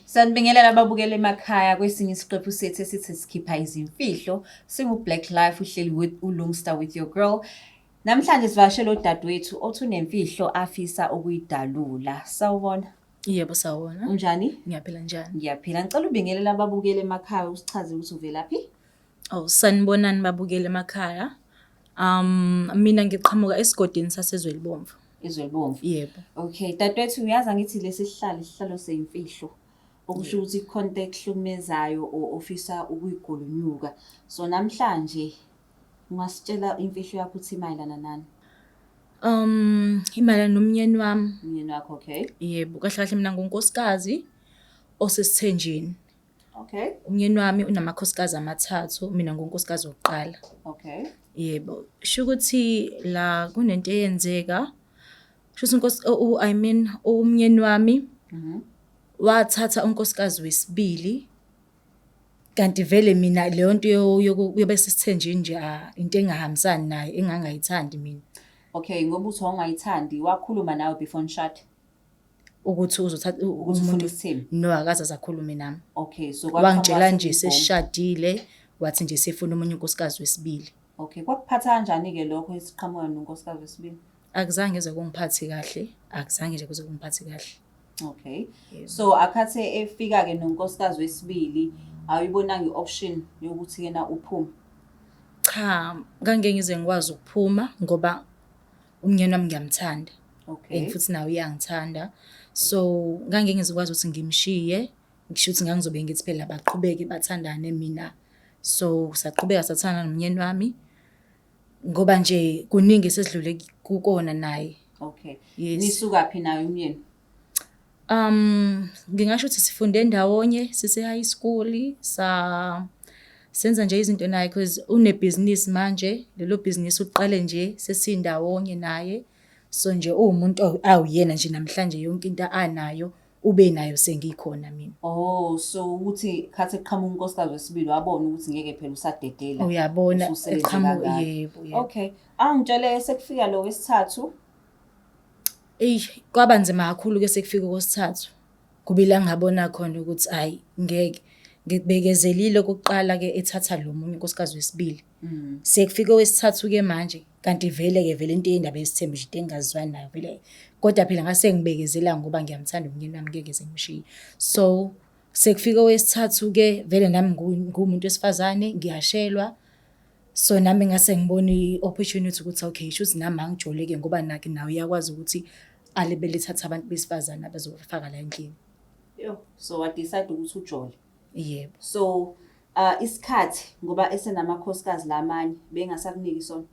Sanibingelela ababukela emakhaya kwesinye isiqephu sethu esithi sikhipha izimfihlo. Blaqlife uhleli with uLungster with your girl. Namhlanje sivakashele udadewethu othi unemfihlo afisa ukuyidalula. Sawubona. Yebo sawubona. Unjani? Ngiyaphila njani? Ngiyaphila. Ngicela ubingelela ababukela emakhaya usichaze ukuthi uvelaphi. Sanibonani babukela emakhaya. Mina ngiqhamuka esigodini sasezwelibomvu. Izwelibomvu. Yebo. Okay, dadewethu uyazi angithi lesi isihlalo seyimfihlo. Okusho ukuthi ikhonto ekuhlukumezayo ofisa ukuyigulunyuka. So namhlanje ungasitshela imfihlo yakho uthi imayelana nani? Imayelana nomnyeni wami. Umyeni wakho, okay. Yebo, kahle kahle mina ngunkosikazi osesithenjini. Okay. Umnyeni wami unamakhosikazi amathathu, mina ngunkosikazi wokuqala. Okay. Yebo, sho ukuthi la kunento eyenzeka. Sho ukuthi umnyeni wami wathatha unkosikazi wesibili. Kanti vele mina leyo nto yobe sesithenjini nje into engahambisani naye engangayithandi mina. Okay, ngoba uthi ungayithandi wakhuluma nawe before nishade. Ukuthi uzothatha umuntu isithembu. No, akaze azakhulume nami. Okay, so wangitshela nje sesishadile wathi nje sefuna umunye unkosikazi wesibili. Okay, kwakuphatha kanjani ke lokho esiqhamuka nonkosikazi wesibili? Akuzange kuze kungiphathi kahle, akuzange nje kuze kungiphathi kahle. Okay. Yeah. So akathe efika ke nonkosikazi wesibili awuyibonanga ioption yokuthi yena uphume? Cha, ngangeke ngize ngikwazi ukuphuma ngoba umnyeni wami ngiyamthanda. Okay. And futhi nawe uyangithanda. So ngangeke ngizokwazi ukuthi ngimshiye, ngisho ukuthi ngangizobe ngithi phela baqhubeke bathandane mina. So saqhubeka sathana nomnyeni wami ngoba nje kuningi sesidlule kukona naye. Okay. Yes. Nisuka phi naye umyeni? Ngingasho ukuthi sifunde ndawonye sise high school senza nje izinto naye because unebusiness manje, lelo business uqale nje sesindawonye naye. So nje umuntu awuyena nje namhlanje yonke into anayo ube nayo sengikhona mina. Oh, so ukuthi khathe qhamuka unkosikazi wesibili wabona ukuthi ngeke phela usadedela. Uyabona eqhamuka yebo. Okay. Angitshele sekufika lo wesithathu. Kwaba nzima kakhulu ke sekufika kwesithathu. Kubila ngabona khona ukuthi hayi ngeke ngibekezelile kokuqala ke ethatha lo munye unkosikazi wesibili. Sekufika wesithathu ke manje kanti vele into yendaba yesithembu nje engazizwani nayo vele. Kodwa phela ngase ngibekezela ngoba ngiyamthanda umnyeni wami ngeke ngimshiye. So sekufika wesithathu ke vele nami ngumuntu wesifazane ngiyashelwa. So nami ngase ngibona iopportunity ukuthi okay shuthi nami angijoleke ngoba nakhe nawe uyakwazi ukuthi alebelithatha abantu besifazane abazofaka la endlini. Yo, so wa decide ukuthi ujole. Yebo. So isikhathi ngoba esenamakhosikazi lamanye bengasakuniki sona.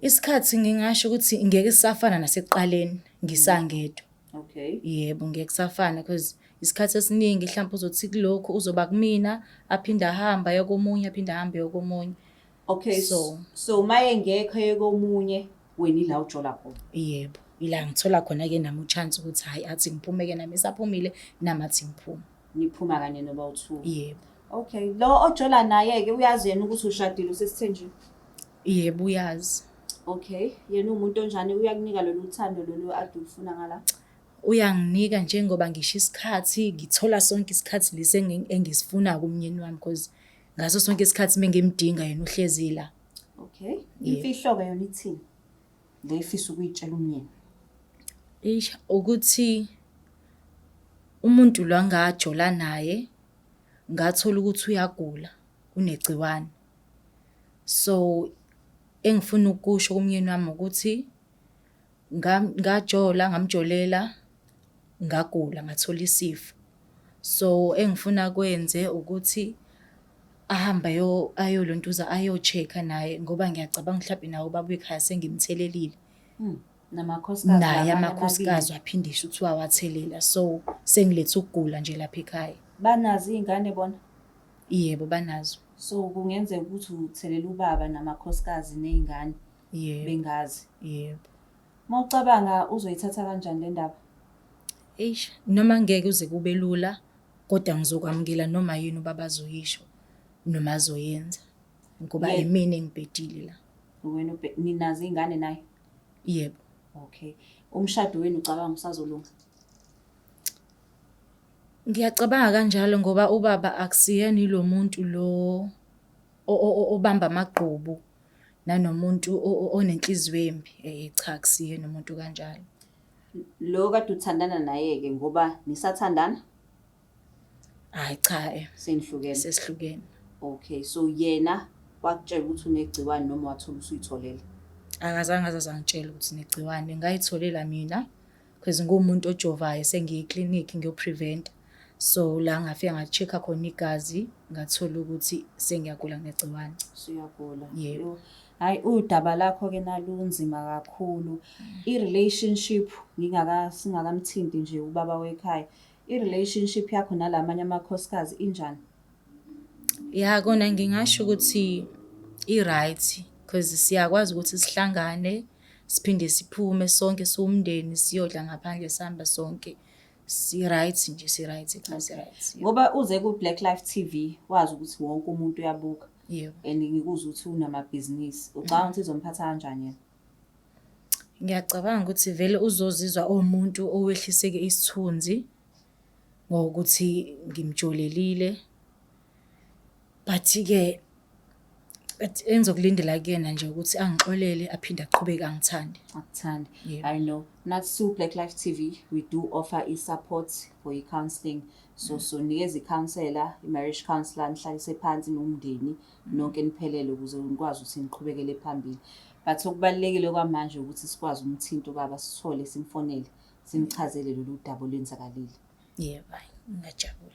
Isikhathi ngingasho ukuthi ngeke sisafana nasekuqaleni ngisangedwa. Okay. Yebo ngeke safana because isikhathi esiningi mhlawumbe uzothi kulokho uzoba kumina aphinda ahamba yokomunye aphinda ahambe yokomunye. Okay, so maye ngekho yokomunye wena ila ujola khona. Yebo, ila ngithola khona ke nami uchance ukuthi hayi athi ngiphume ke nami saphumile nami athi ngiphume. Niphuma kanye noba u2. Yebo. Okay, lo ojola naye ke uyazi yena ukuthi ushadile usesithenjini? Yebo uyazi. Okay, yena umuntu onjani uyakunika lolu uthando lolu ade ufuna ngala? Uyanginika njengoba ngisho isikhathi ngithola sonke isikhathi lesi engisifuna kumnyeni wami because ngaso sonke isikhathi mengimdinga yena uhlezi la. Okay. Imfihlo ke yona ithini? Ngefisa ukuyitshela umnyeni. Ukuthi umuntu lo angajola naye ngathola ukuthi uyagula, unegciwane. So engifuna ukusho kumnyeni wami ukuthi ngamjolela ngagula ngathola isifo. So engifuna kwenze ukuthi ahamba ayolontuza ayo-check-a naye ngoba ngiyacabanga mhlawumbe nawo baba ekhaya sengimthelelile. Namakhosikazi naye amakhosikazi waphindisha ukuthi wawathelela. So sengilethe ukugula nje lapha ekhaya. Banazi izingane bona? Yebo banazo. So kungenzeka ukuthi uthelela ubaba namakhosikazi nezingane. Yebo. Bengazi. Yebo. Mawucabanga uzoyithatha kanjani le ndaba? Noma ngeke uze kube lula kodwa ngizokwamukela noma yini ubaba azoyisho noma azoyenza ngoba imina engibhedile la. Wena ninazi izingane naye? Yebo. Okay. Umshado wenu ucabanga usazolunga? Ngiyacabanga kanjalo ngoba ubaba akusiyena lo muntu lo obamba amagqubu nanomuntu onenhliziyo embi. Cha akusiyena umuntu kanjalo. Lo kade uthandana naye-ke ngoba nisathandana? Hayi cha Senihlukene. sesihlukene. Okay, so yena wakutshela ukuthi unegciwane noma wathola usuyitholile? Akazange azangitshela ukuthi negciwane, ngayitholela mina because ngumuntu ojovayo sengiye eklinikhi ngiyopreventa. So la ngafika nga-check-a khona igazi ngathola ukuthi sengiyagula ngegciwane. Siyagula. Yebo. Hayi udaba lakho-ke nalunzima kakhulu. I-relationship singakamthinti nje ubaba wekhaya. I-relationship yakho nalamanye amakhosikazi injani? Ya kona ngingasho ukuthi i-right because siyakwazi ukuthi sihlangane siphinde siphume sonke siwumndeni siyodla ngaphandle sihamba sonke. Si-right nje si-right cha si-right. Ngoba uze ku-Blaqlife TV wazi ukuthi wonke umuntu uyabuka. Yebo. And ngikuzwa ukuthi unamabhizinisi. Ucabanga ukuthi izomphatha kanjani yena? Ngiyacabanga ukuthi vele uzozizwa umuntu owehliseke isithunzi ngokuthi ngimjolelile. But-ke engizokulindela kuyena nje ukuthi angixolele aphinde aqhubeke angithande. Akuthandi. Yebo. I know. Nathi Blaqlife TV, we do offer support for counselling. So nikeza i-counselor, i-marriage counselor, nihlalise phansi nomndeni nonke niphelele ukuze nikwazi ukuthi niqhubekele phambili. But okubalulekile kwamanje ukuthi sikwazi umthinto baba sithole simfonele, simchazele lolu daba olwenzakalile. Yebo, ngiyajabula.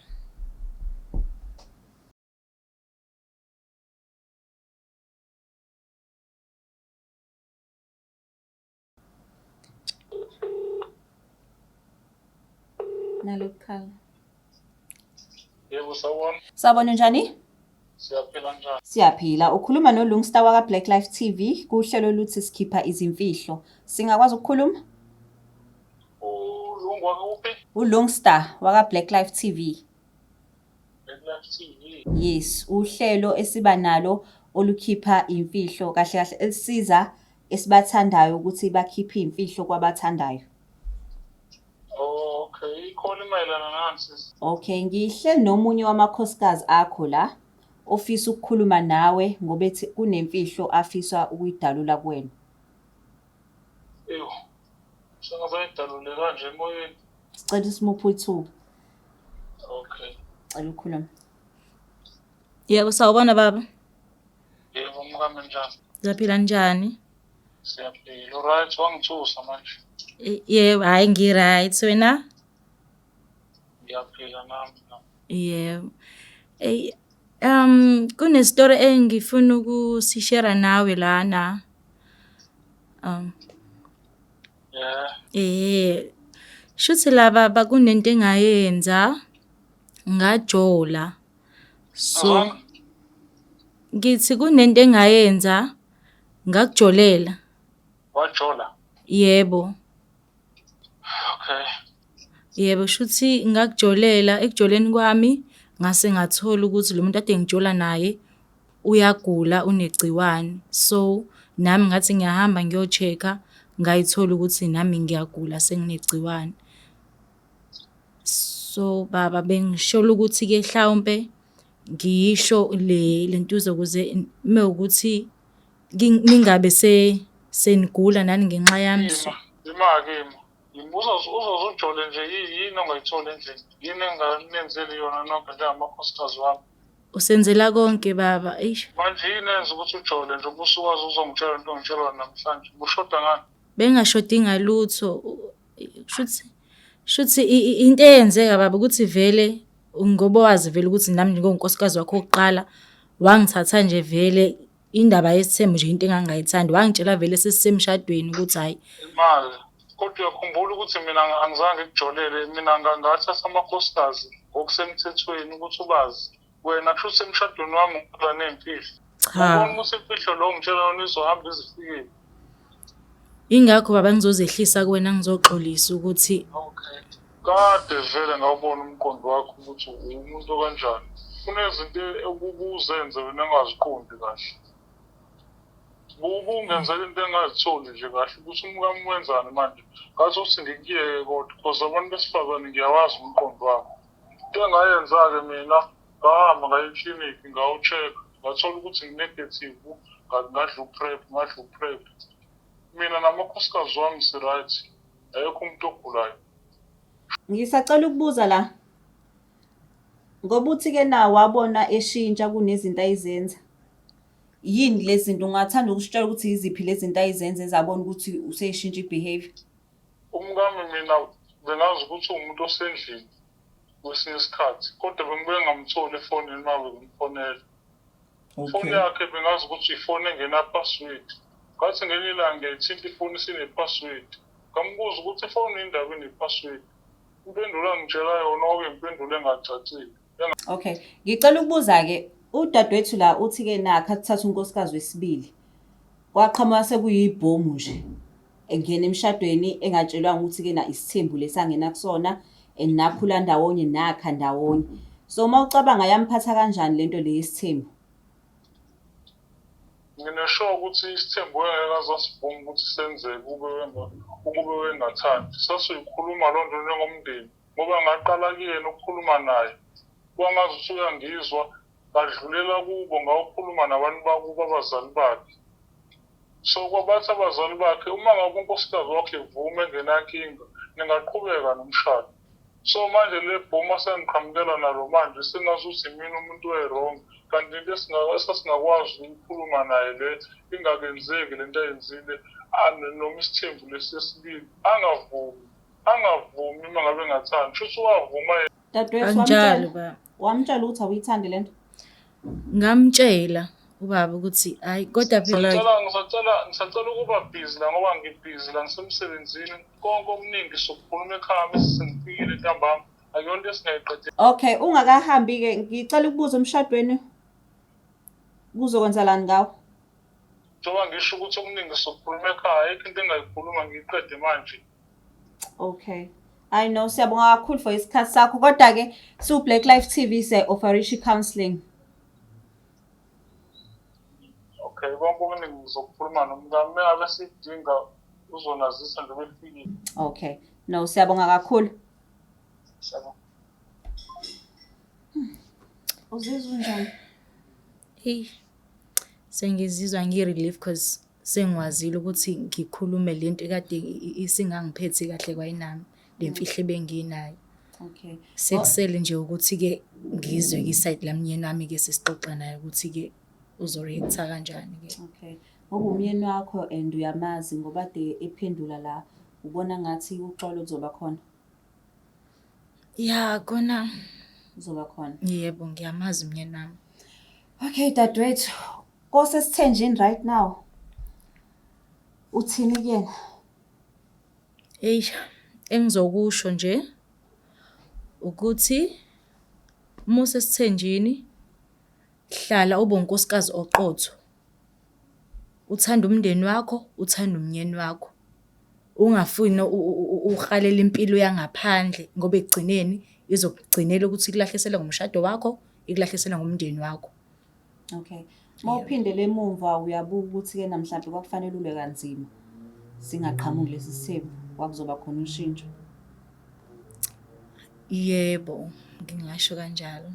Nalokukhala. Yebo sawona. Sawubona njani? Siyaphila njani? Siyaphila. Ukhuluma noLungstar waka Blaqlife TV kuhlelo oluthi sikhipha izimfihlo. Singakwazi ukukhuluma? Ulungu wakuphi? uLungstar waka Blaqlife TV. Blaqlife TV. Yes, uhlelo esiba nalo olukhipha imfihlo kahle kahle elisiza esibathandayo ukuthi bakhiphe imfihlo kwabathandayo. Okay, ikhona imayelana nani sis? Okay, ngihle nomunye wamakhosikazi akho la ofisa ukukhuluma nawe ngoba ethi kunemfihlo afisa ukuyidalula kuwena. Eyo. Sengazayidalule kanje emoyeni. Sicela simuphe ithuba. Okay. Cela ukhuluma. Yebo sawubona baba. Yebo mkami njani? Zaphila njani? Siyaphila. Alright, wangithusa manje. Yebo, hayi ngi-right wena? Ngiyaphila nami. Yebo. Kunestory engifuna ukusishare nawe lana. Yeah. Shuthi laba bakunento engayenza ngajola. So ngithi kunento engayenza ngakujolela. Wajola? Yebo. Okay. Yebo shuthi ngakujolela ekujoleni kwami ngase ngathola ukuthi lo muntu ade ngijola naye uyagula unegciwane. So nami ngathi ngiyahamba ngiyo-check-a ngayithola ukuthi nami ngiyagula senginegciwane. So baba bengishola ukuthi-ke mhlawumpe ngisho le ntuzo ukuze mewukuthi ningabe senigula nani ngenxa yami. Ima. Ngibuza uzojole nje yini ongayithola endlini? Yini enganenzeli yona nonke njengamakhosikazi wami? Usenzela konke baba. Manje yini enza ukuthi ujole nje ubusukwazi uzongitshela into ongitshelwa namhlanje? Bushoda ngani? Bengashodi ngalutho. Shuthi into eyenzeka baba ukuthi vele ngoba wazi vele ukuthi nami ngingonkosikazi wakho oqala wangithatha nje vele indaba yesithembu nje into engangayithandi wangitshela vele sesisemshadweni ukuthi hayi imali. Kodwa uyakhumbula ukuthi mina angizange ngikujolele, mina ngathatha amakhosikazi ngokusemthethweni ukuthi ubazi. Wena kusho semshadweni wami ngoba nemfihlo. Ubona ukuthi imfihlo lo ngitshela yona izohamba izifikile. Ingakho baba ngizozehlisa kuwena ngizoxolisa ukuthi Okay. Kade vele ngawubona umqondo wakho ukuthi umuntu kanjani. Kunezinto ukuzenze wena engaziqondi kahle. Ubungenzela into engazitholi nje kahle ukuthi umkami wenzani manje. Ngathi ukuthi ngikuyeke kodwa because abantu besifazane ngiyawazi umqondo wakho. Into engayenza-ke mina ngahamba ngaya eklinikhi ngawucheck ngathola ukuthi nginegative ngadla uprep. Mina namakhosikazi wami si-right, ayekho umuntu ogulayo. Ngisacela ukubuza la. Ngoba uthi-ke nawe wabona eshintsha kunezinto ayizenza. Yini lezi zinto ungathanda ukusitshela ukuthi yiziphi lezi zinto ayizenza ezabona ukuthi useshintsha i-behavior? Umkami mina bengazi ukuthi umuntu osendlini kwesinye isikhathi, kodwa bengibuye ngamtholi efonini uma ngimfonela. Ifoni yakhe bengazi ukuthi ifoni engena-password. Ngathi ngelinye ilanga ngiyayithinta ifoni isine-password. Ngambuza ukuthi ifoni indaba ine-password. Impendulo angitshela yona okuyimpendulo engacacile. Okay, ngicela ukubuza-ke udadewethu la uthi-ke nakho athatha unkosikazi wesibili. Kwaqhamuka sekuyibhomu nje. Engena emshadweni engatshelwanga ukuthi-ke na isithembu lesangena kusona nakhula ndawonye nakha ndawonye. So uma ucabanga yamphatha kanjani lento le yesithembu? Nginesho ukuthi isithembu engeke azasivuma ukuthi senzeke ukube wengathandi. Sasiyikhuluma loo nto njengomndeni ngoba ngaqala kuyena ukukhuluma naye. Kwangazi ukuthi uyangizwa, ngadlulela kubo ngawukhuluma nabantu bakubo abazali bakhe. So kwabathi abazali bakhe uma ngabe unkosikazi wakhe evuma engenankinga ningaqhubeka nomshado. So manje le bhoma sengiqhamukela nalo manje sengazuthi mina umuntu we-wrong, kanti into esasingakwazi ukukhuluma naye le ingakenzeki lento ayenzile noma isithembu lesesibili angavumi uma ngabe engathandi. Shuthi wavuma yena. Dadewethu wamtshela ukuthi awuyithandi lento? Ngamtshela ubaba ukuthi hayi kodwa phela Ngisacela ukuba busy la ngoba ngibhizi la ngisemsebenzini. Konke okuningi sokukhuluma ekhaya bese sengifikile ntambama. Akuyonto esingayiqedile. Okay, ungakahambi-ke ngicela ukubuza emshadweni kuzokwenzalani ngawo? Njengoba ngisho ukuthi okuningi sokukhuluma ekhaya, ayikho into engayikhuluma ngiyiqede manje. Okay. I know, siyabonga kakhulu for isikhathi sakho. Kodwa-ke Blaqlife TV se-offerisha i-counselling. Okay, konke okuningi ngizokukhuluma nomkami. Mengabe sidinga uzonazisa nje befikile. Okay. No, siyabonga kakhulu. Siyabonga. Uzizwa njani? hey sengizizwa ngi-relief because sengiwazile ukuthi ngikhulume lento ekade isingangiphethi kahle kwayinami lemfihlo ebenginayo. Okay. Sekusele nje ukuthi-ke ngizwe iside lamyeni wami-ke sesixoxa naye ukuthi-ke uzoreacta kanjani-ke. Okay. Ngoba umyeni wakho and uyamazi ngoba ade ephendula la ubona ngathi uxolo kuzoba khona. Ya kona Uzoba khona. yebo ngiyamazi umyeni wami. Okay, dadewethu. Kose sithenjini right now. Uthini kuyena? Hey, engizokusho nje ukuthi Musa sithenjini hlala ube unkosikazi oqotho. Uthanda umndeni wakho, uthanda umnyeni wakho. Ungafuni uhalela impilo yangaphandle ngoba ekugcineni izokugcinela ukuthi ikulahlisela ngomshado wakho, ikulahlisela ngomndeni wakho. Okay. Mawuphindele emuva uyabuka ukuthi-ke namhlanje kwakufanele ube kanzima. Singaqhamuki lesi sithembu, kwakuzoba khona ushintsho. Yebo, ngingasho kanjalo.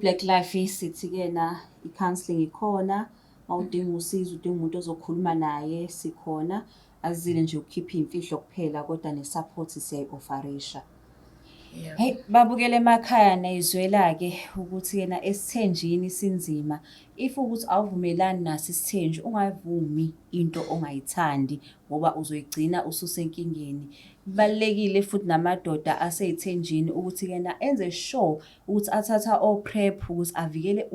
Blaqlife sithi-ke na i-counselling ikhona. Mawudinga usizo, udinga umuntu ozokhuluma naye, sikhona. Azile nje ukukhipha imfihlo kuphela kodwa ne-support siyayi-offerisha. Hey, babukele emakhaya nayizwela-ke ukuthi yena esithenjini sinzima. If ukuthi awuvumelani naso isithenji, ungavumi into ongayithandi ngoba uzoyigcina ususenkingeni. Kubalulekile futhi namadoda aseyithenjini ukuthi yena enze sure ukuthi athatha o-prep ukuthi avikele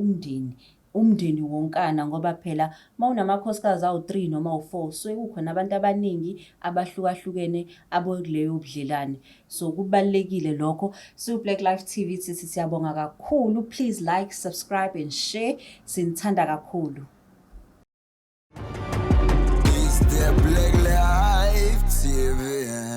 umndeni wonkana ngoba phela mawunamakhosikazi awu-3 noma awu-4 so kukhona abantu abaningi abahlukahlukene abokuleyo budlelane. So kubalulekile lokho. Blaqlife TV sithi siyabonga kakhulu. Please like, subscribe and share. Sinithanda kakhulu. It's the Blaqlife TV.